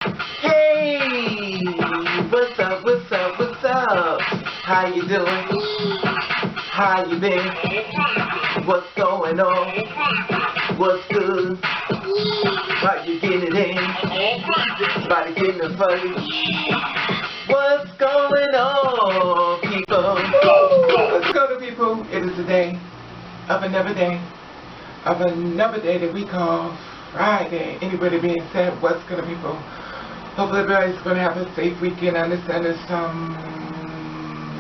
Hey! What's up, what's up, what's up? How you doing? How you been? What's going on? What's good? How you getting it in? Body getting it funny? What's going on, people? Let's go to people. It is the day of another day. That we call Friday. Anybody being said, what's good, people? Hopefully everybody's going to have a safe weekend. I understand it's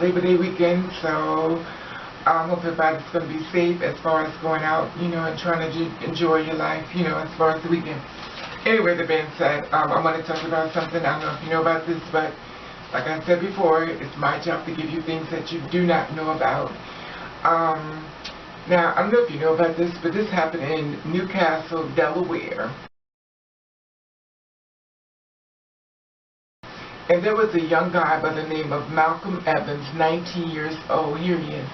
Labor Day weekend, so hopefully everybody's going to be safe as far as going out, and trying to enjoy your life, as far as the weekend. Anyway, that being said, I want to talk about something. I don't know if you know about this, but like I said before, it's my job to give you things that you do not know about. Now, I don't know if you know about this, but this happened in Newcastle, Delaware. And there was a young guy by the name of Malcom Evans, 19 years old. Here he is.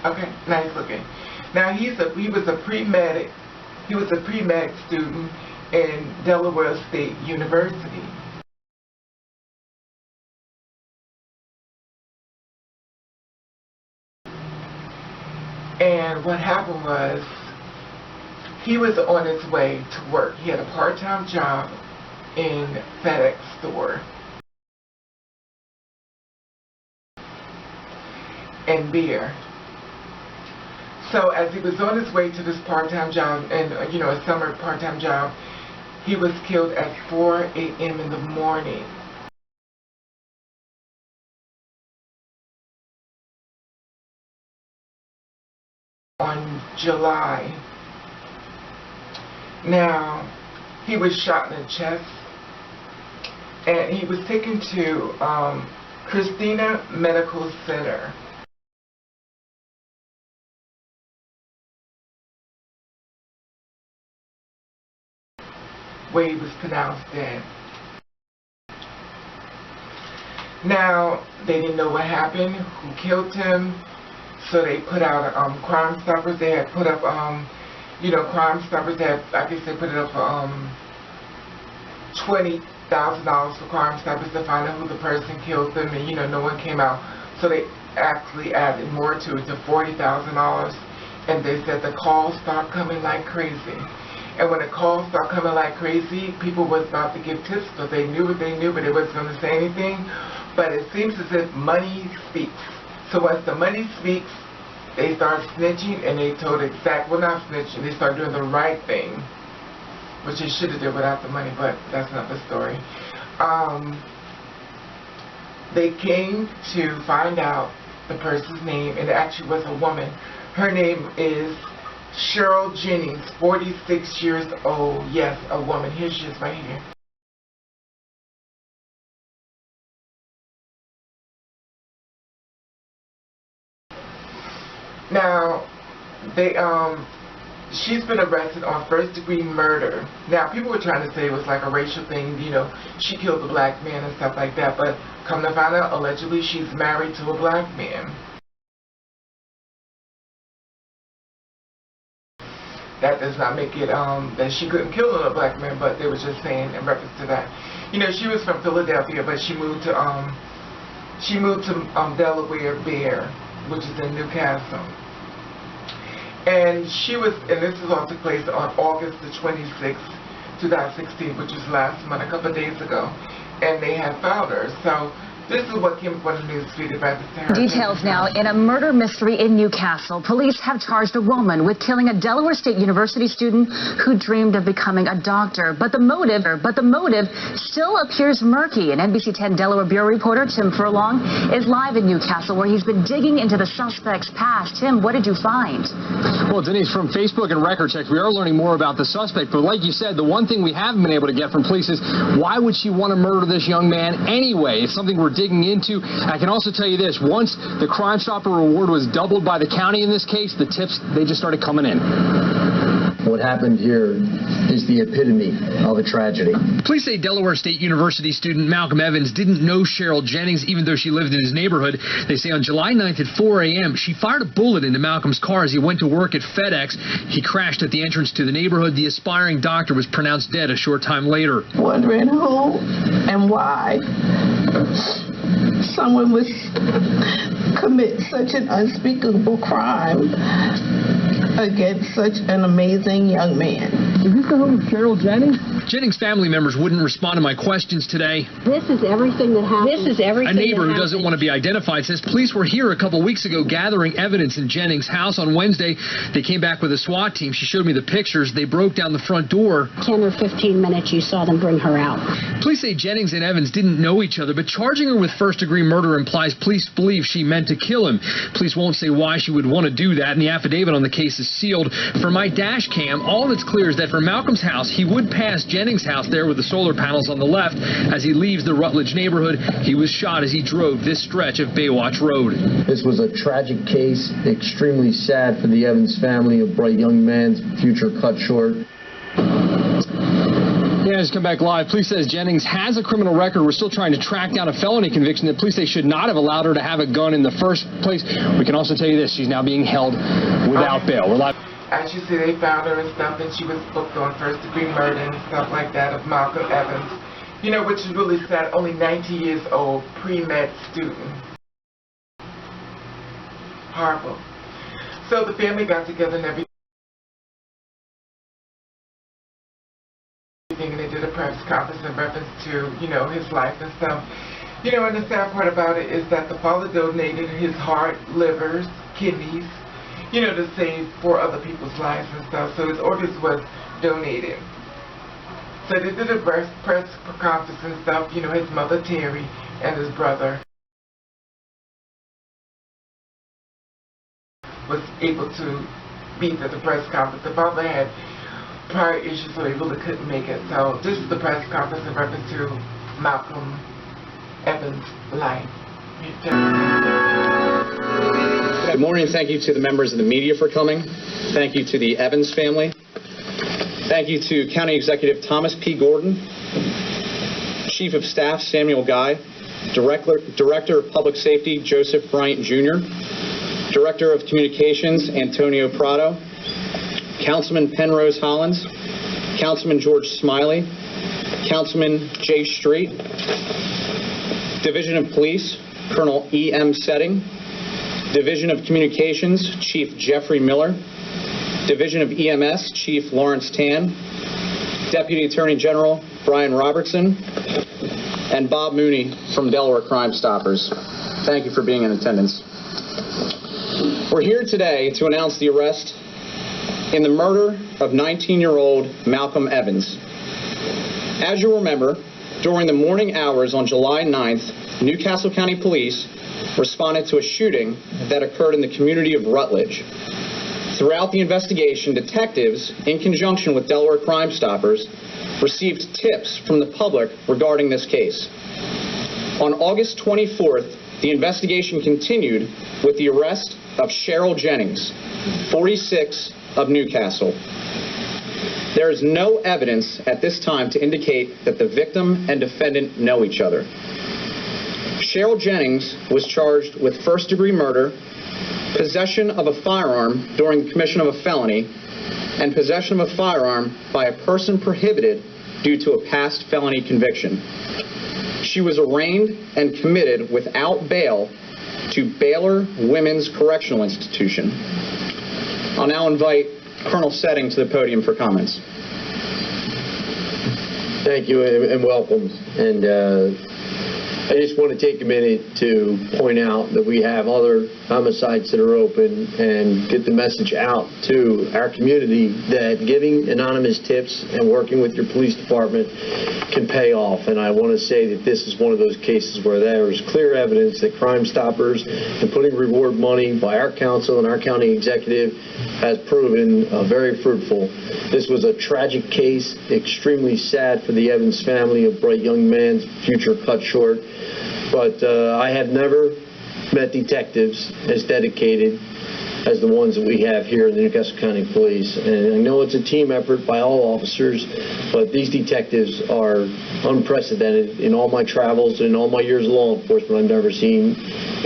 Okay, nice looking. Now he was a pre-med student in Delaware State University. And what happened was, he was on his way to work. He had a part-time job in FedEx store and beer. So as he was on his way to this part-time job, and a summer part-time job, he was killed at 4 a.m. in the morning. On July. Now, he was shot in the chest, and he was taken to Christina Medical Center. Where he was pronounced dead. Now, they didn't know what happened, who killed him, so they put out Crime Stoppers. They had put up, Crime Stoppers, I guess they put it up for $20,000 for Crime Stoppers to find out who the person killed them, and no one came out. So they actually added more to it, to $40,000, and they said the calls started coming like crazy. And when the calls started coming like crazy, people was about to give tips, so they knew what they knew, but they wasn't going to say anything. But it seems as if money speaks. So once the money speaks, they start snitching, and they told not snitching, they started doing the right thing, which they should have did without the money, but that's not the story. They came to find out the person's name, and it actually was a woman. Her name is Cheryl Jennings, 46 years old. Yes, a woman. Here she is right here. Now, she's been arrested on first-degree murder. Now, people were trying to say it was like a racial thing, she killed a black man and stuff like that, but come to find out, allegedly, she's married to a black man. That does not make it, that she couldn't kill a black man, but they were just saying in reference to that. She was from Philadelphia, but she moved to Delaware Bear, which is in Newcastle. And this all took place on August the 26th, 2016, which was last month, a couple of days ago. And they had found her. So this is what came up on the news feed about this. Details now in a murder mystery in Newcastle. Police have charged a woman with killing a Delaware State University student who dreamed of becoming a doctor. But the motive still appears murky. And NBC 10 Delaware Bureau reporter Tim Furlong is live in Newcastle, where he's been digging into the suspect's past. Tim, what did you find? Well, Denise, from Facebook and record checks, we are learning more about the suspect. But like you said, the one thing we haven't been able to get from police is why would she want to murder this young man anyway? It's something we're digging into. I can also tell you this, once the Crime Stopper reward was doubled by the county in this case, the tips, they just started coming in. What happened here is is the epitome of a tragedy. Police say Delaware State University student Malcom Evans didn't know Cheryl Jennings, even though she lived in his neighborhood. They say on July 9th at 4 a.m., she fired a bullet into Malcolm's car as he went to work at FedEx. He crashed at the entrance to the neighborhood. The aspiring doctor was pronounced dead a short time later. Wondering who and why someone would commit such an unspeakable crime against such an amazing young man. Is this the home of Cheryl Jennings? Jennings family members wouldn't respond to my questions today. This is everything that happened. This is everything. A neighbor who doesn't want to be identified says police were here a couple weeks ago gathering evidence in Jennings' house. On Wednesday, they came back with a SWAT team. She showed me the pictures. They broke down the front door. 10 or 15 minutes, you saw them bring her out. Police say Jennings and Evans didn't know each other, but charging her with first-degree murder implies police believe she meant to kill him. Police won't say why she would want to do that, and the affidavit on the case is sealed. For my dash cam, all that's clear is that for Malcolm's house, he would pass Jennings' house there with the solar panels on the left. As he leaves the Rutledge neighborhood, he was shot as he drove this stretch of Baywatch Road. This was a tragic case, extremely sad for the Evans family, a bright young man's future cut short. Yeah, just come back live. Police says Jennings has a criminal record. We're still trying to track down a felony conviction that police say should not have allowed her to have a gun in the first place. We can also tell you this, she's now being held without bail. We're live. As you see, they found her and stuff, and she was booked on first-degree murder and stuff like that of Malcom Evans. You know, which is really sad, only 19 years old, pre-med student. Horrible. So the family got together and everything, and they did a press conference in reference to, you know, his life and stuff. You know, and the sad part about it is that the father donated his heart, livers, kidneys, you know, to save 4 other people's lives and stuff. So his organs was donated. So they did a press conference and stuff, you know, his mother Terry and his brother was able to be at the press conference. The father had prior issues, so he really couldn't make it. So this is the press conference in reference to Malcom Evans' life. Good morning. Thank you to the members of the media for coming. Thank you to the Evans family. Thank you to County Executive Thomas P. Gordon, Chief of Staff Samuel Guy, Director of Public Safety Joseph Bryant Jr., Director of Communications Antonio Prado, Councilman Penrose Hollins, Councilman George Smiley, Councilman Jay Street, Division of Police Colonel E.M. Setting, Division of Communications Chief Jeffrey Miller, Division of EMS Chief Lawrence Tan, Deputy Attorney General Brian Robertson, and Bob Mooney from Delaware Crime Stoppers. Thank you for being in attendance. We're here today to announce the arrest in the murder of 19-year-old Malcom Evans. As you remember, during the morning hours on July 9th, Newcastle County Police responded to a shooting that occurred in the community of Rutledge. Throughout the investigation, detectives, in conjunction with Delaware Crime Stoppers, received tips from the public regarding this case. On August 24th, the investigation continued with the arrest of Cheryl Jennings, 46, of Newcastle. There is no evidence at this time to indicate that the victim and defendant know each other. Cheryl Jennings was charged with first-degree murder, possession of a firearm during the commission of a felony, and possession of a firearm by a person prohibited due to a past felony conviction. She was arraigned and committed without bail to Baylor Women's Correctional Institution. I'll now invite Colonel Setting to the podium for comments. Thank you and welcome. And I just want to take a minute to point out that we have other homicides that are open and get the message out to our community that giving anonymous tips and working with your police department can pay off. And I want to say that this is one of those cases where there is clear evidence that Crime Stoppers and putting reward money by our council and our county executive has proven very fruitful. This was a tragic case, extremely sad for the Evans family, a bright young man's future cut short. But I have never met detectives as dedicated as the ones that we have here in the Newcastle County Police. And I know it's a team effort by all officers, but these detectives are unprecedented. In all my travels and all my years of law enforcement, I've never seen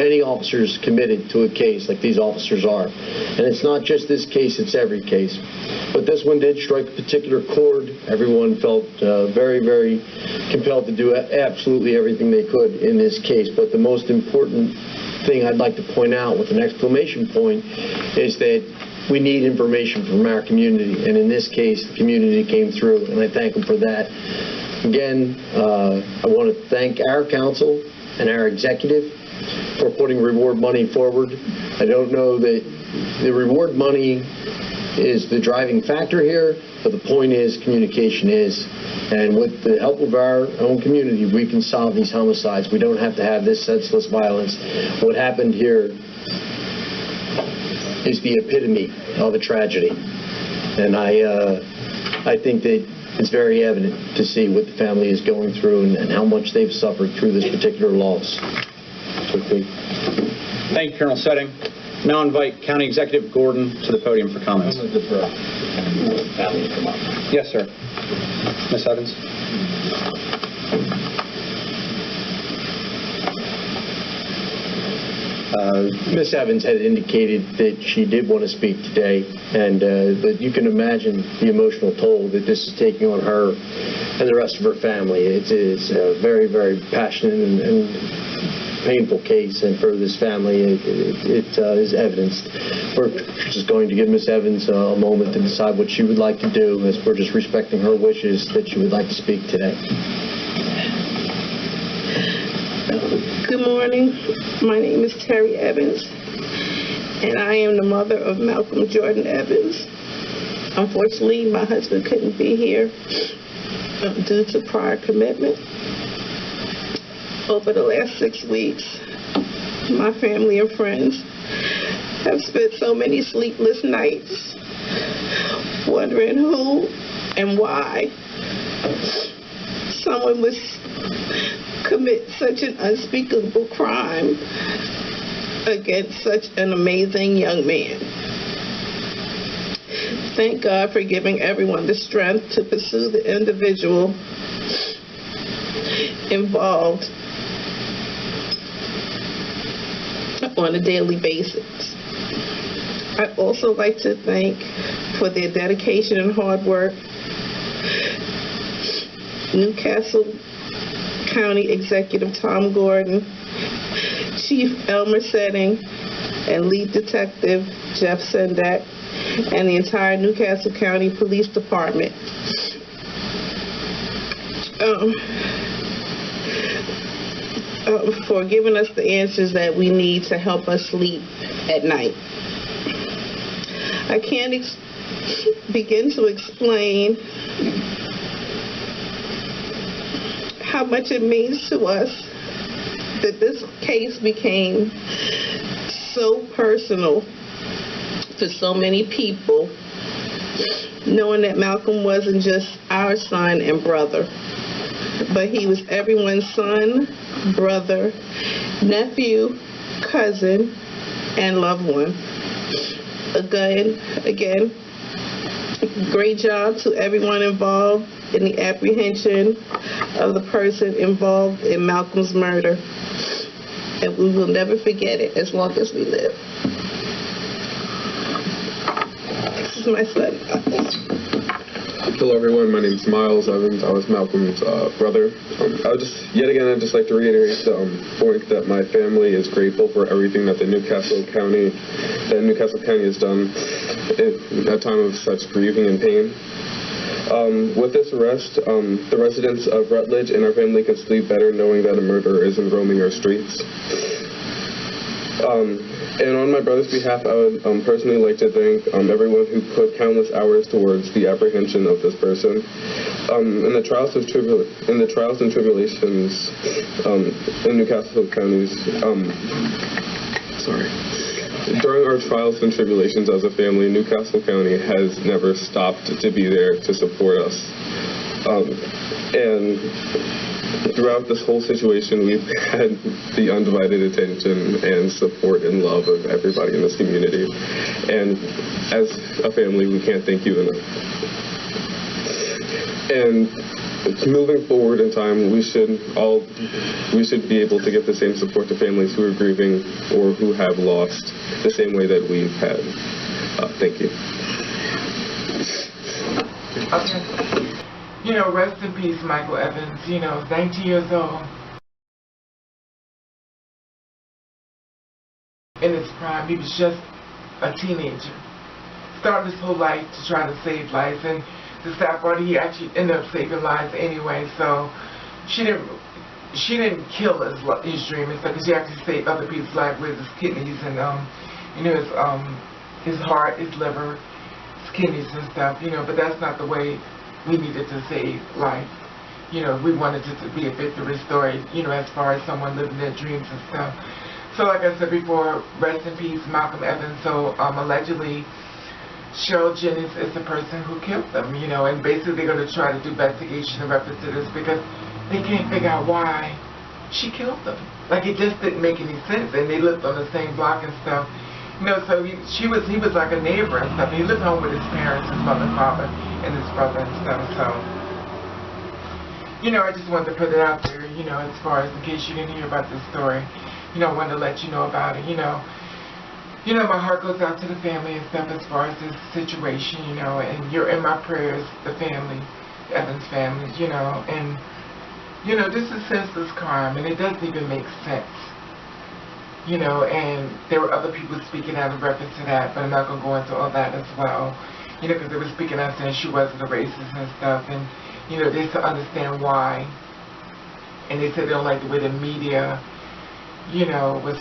any officers committed to a case like these officers are. And it's not just this case, it's every case. But this one did strike a particular chord. Everyone felt very, very compelled to do absolutely everything they could in this case. But the most important thing I'd like to point out with an exclamation point is that we need information from our community. And in this case, the community came through, and I thank them for that. Again, I want to thank our council and our executive for putting reward money forward. I don't know that the reward money is the driving factor here, but the point is communication is. And with the help of our own community, we can solve these homicides. We don't have to have this senseless violence. What happened here is the epitome of a tragedy. And I think that it's very evident to see what the family is going through and how much they've suffered through this particular loss. Thank you, Colonel Setting. Now invite County Executive Gordon to the podium for comments. Yes, sir. Ms. Evans. Ms. Evans had indicated that she did want to speak today, and that you can imagine the emotional toll that this is taking on her and the rest of her family. It is a very, very passionate and painful case, and for this family, it is evidenced. We're just going to give Ms. Evans a moment to decide what she would like to do, as we're just respecting her wishes that she would like to speak today. Good morning. My name is Terry Evans, and I am the mother of Malcolm Jordan Evans. Unfortunately, my husband couldn't be here due to prior commitment. Over the last 6 weeks, my family and friends have spent so many sleepless nights wondering who and why someone would commit such an unspeakable crime against such an amazing young man. Thank God for giving everyone the strength to pursue the individual involved on a daily basis. I'd also like to thank for their dedication and hard work Newcastle County Executive Tom Gordon, Chief Elmer Setting, and Lead Detective Jeff Sendak, and the entire Newcastle County Police Department. For giving us the answers that we need to help us sleep at night. I can't begin to explain how much it means to us that this case became so personal to so many people, knowing that Malcolm wasn't just our son and brother, but he was everyone's son, brother, nephew, cousin, and loved one. Again, great job to everyone involved in the apprehension of the person involved in Malcolm's murder. And we will never forget it as long as we live. This is my son. Hello everyone, my name is Miles Evans. I was Malcolm's brother. I'd just like to reiterate the point that my family is grateful for everything that Newcastle County has done in a time of such grieving and pain. With this arrest, the residents of Rutledge and our family can sleep better knowing that a murderer isn't roaming our streets. And on my brother's behalf, I would personally like to thank everyone who put countless hours towards the apprehension of this person. In the trials and tribulations in Newcastle counties, during our trials and tribulations as a family, Newcastle County has never stopped to be there to support us. And throughout this whole situation, we've had the undivided attention and support and love of everybody in this community. And as a family, we can't thank you enough. And moving forward in time, we should be able to give the same support to families who are grieving or who have lost the same way that we've had. Thank you. Okay. You know, rest in peace, Michael Evans. You know, 19 years old. In his prime, he was just a teenager. Started his whole life to try to save lives, and the sad part, he actually ended up saving lives anyway. So she didn't kill his dream and stuff, because she actually saved other people's lives with his kidneys and you know, his heart, his liver, his kidneys and stuff. You know, but that's not the way we needed to save life. You know, we wanted it to be a victory story, you know, as far as someone living their dreams and stuff. So like I said before, rest in peace, Malcom Evans. So allegedly, Cheryl Jennings is the person who killed them, you know, and basically they're going to try to do investigation in reference to this because they can't figure out why she killed them. Like, it just didn't make any sense, and they lived on the same block and stuff. You know, so he was like a neighbor and stuff. He lived home with his parents, his mother and father, and his brother and stuff. So, you know, I just wanted to put it out there, you know, as far as in case you didn't hear about this story, you know, I wanted to let you know about it, you know. You know, my heart goes out to the family and stuff as far as this situation, you know, and you're in my prayers, the family, the Evans family, you know, and, you know, this is senseless crime, and it doesn't even make sense. You know, and there were other people speaking out in reference to that, but I'm not going to go into all that as well. You know, because they were speaking out saying she wasn't a racist and stuff, and, you know, they still understand why. And they said they don't like the way the media, you know, was,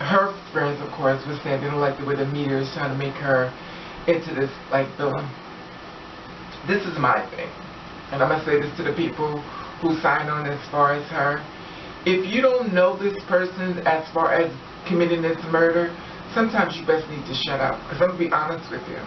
her friends, of course, were saying they don't like the way the media is trying to make her into this, like, villain. This is my thing. And I'm going to say this to the people who signed on as far as her. If you don't know this person as far as committing this murder, sometimes you best need to shut up. Because I'm going to be honest with you.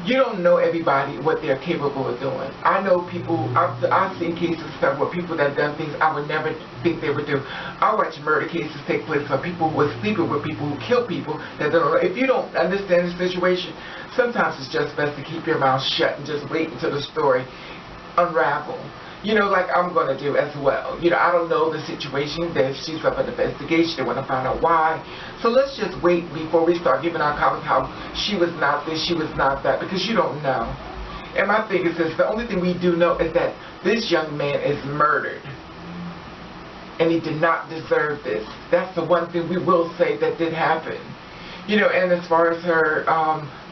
You don't know everybody, what they're capable of doing. I know people, I've seen cases and stuff where people that have done things I would never think they would do. I watch murder cases take place where people who are sleeping with people who kill people. That don't. If you don't understand the situation, sometimes it's just best to keep your mouth shut and just wait until the story unravel. You know, like I'm going to do as well. You know, I don't know the situation. That she's up an investigation. They want to find out why. So let's just wait before we start giving our comments how she was not this, she was not that, because you don't know. And my thing is this, the only thing we do know is that this young man is murdered. And he did not deserve this. That's the one thing we will say that did happen. You know, and as far as her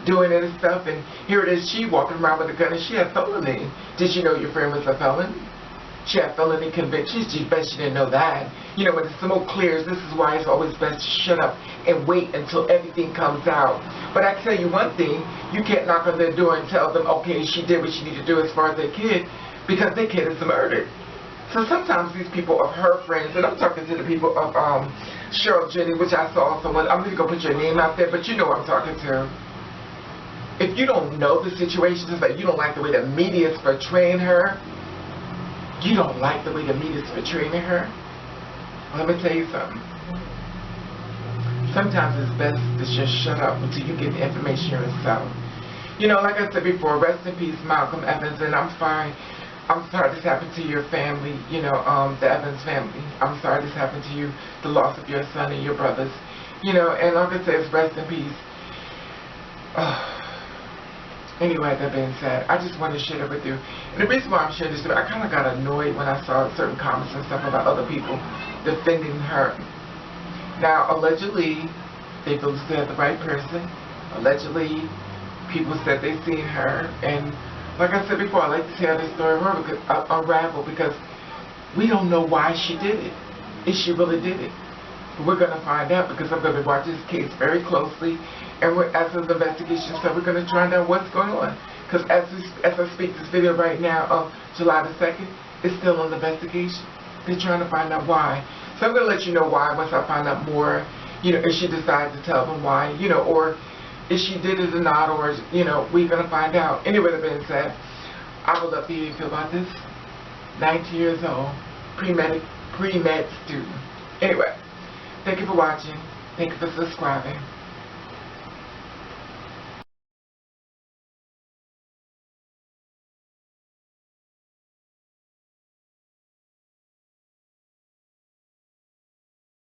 doing it and stuff, and here it is, she walking around with a gun, and she had felony. Did you know your friend was a felon? She had felony convictions. She bet she didn't know that. You know, when the smoke clears, this is why it's always best to shut up and wait until everything comes out. But I tell you one thing, you can't knock on their door and tell them, okay, she did what she needed to do as far as their kid, because their kid is murdered. So sometimes these people are her friends, and I'm talking to the people of Cheryl Jennings, which I saw someone, I'm just going to put your name out there, but you know what I'm talking to. If you don't know the situation, it's like you don't like the way the media is portraying her. You don't like the way the media is portraying her. Well, let me tell you something. Sometimes it's best to just shut up until you get the information yourself. You know, like I said before, rest in peace, Malcom Evans, and I'm sorry this happened to your family, you know, the Evans family. I'm sorry this happened to you, the loss of your son and your brothers. You know, and like I said, it's rest in peace. Anyway, that being said, I just wanted to share it with you. And the reason why I'm sharing this, I kind of got annoyed when I saw certain comments and stuff about other people defending her. Now, allegedly, they believe they had the right person. Allegedly, people said they seen her. And like I said before, I like to tell this story unravel because we don't know why she did it. If she really did it. But we're going to find out because I'm going to be watching this case very closely. And as the investigation stuff, we're going to find out what's going on. Because as I speak this video right now of July the 2nd, it's still an investigation. They're trying to find out why. So I'm going to let you know why once I find out more. You know, if she decides to tell them why, you know, or if she did it or not, or, you know, we're going to find out. Anyway, that being said, I would love to hear you feel about this. 19 years old, pre-med student. Anyway, thank you for watching. Thank you for subscribing.